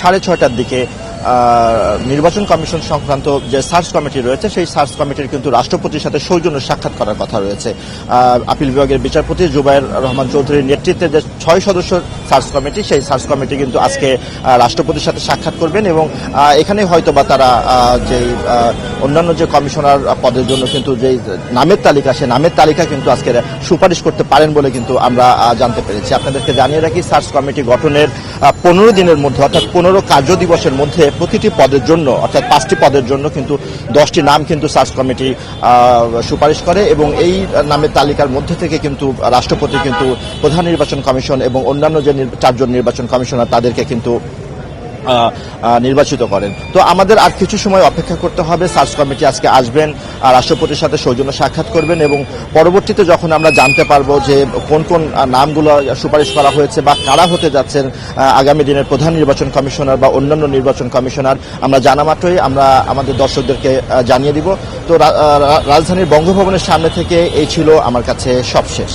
6:30টার দিকে নির্বাচন কমিশন সংক্রান্ত যে সার্চ কমিটি রয়েছে সেই সার্চ কমিটির কিন্তু রাষ্ট্রপতির সাথে সৌজন্য সাক্ষাৎ করার কথা রয়েছে। আপিল বিভাগের বিচারপতি জুবায়ের রহমান চৌধুরীর নেতৃত্বে যে 6 সদস্য সার্চ কমিটি, সেই সার্চ কমিটি কিন্তু আজকে রাষ্ট্রপতির সাথে সাক্ষাৎ করবেন এবং এখানে হয়তোবা তারা যে অন্যান্য যে কমিশনার পদের জন্য কিন্তু যে নামের তালিকা, সেই নামের তালিকা কিন্তু আজকে সুপারিশ করতে পারেন বলে কিন্তু আমরা জানতে পেরেছি। আপনাদেরকে জানিয়ে রাখি, সার্চ কমিটি গঠনের 15 দিনের মধ্যে অর্থাৎ 15 কার্য দিবসের মধ্যে প্রতিটি পদের জন্য অর্থাৎ 5টি পদের জন্য কিন্তু 10টি নাম কিন্তু সার্চ কমিটি সুপারিশ করে এবং এই নামের তালিকার মধ্যে থেকে কিন্তু রাষ্ট্রপতি কিন্তু প্রধান নির্বাচন কমিশন এবং অন্যান্য যে 4 জন নির্বাচন কমিশনার তাদেরকে কিন্তু নির্বাচিত করেন। তো আমাদের আর কিছু সময় অপেক্ষা করতে হবে। সার্চ কমিটি আজকে আসবেন, রাষ্ট্রপতির সাথে সৌজন্য সাক্ষাৎ করবেন এবং পরবর্তীতে যখন আমরা জানতে পারবো যে কোন কোন নামগুলো সুপারিশ করা হয়েছে বা কারা হতে যাচ্ছেন আগামী দিনের প্রধান নির্বাচন কমিশনার বা অন্যান্য নির্বাচন কমিশনার, আমরা জানা মাত্রই আমরা আমাদের দর্শকদেরকে জানিয়ে দিব। তো রাজধানীর বঙ্গভবনের সামনে থেকে এই ছিল আমার কাছে সবশেষ।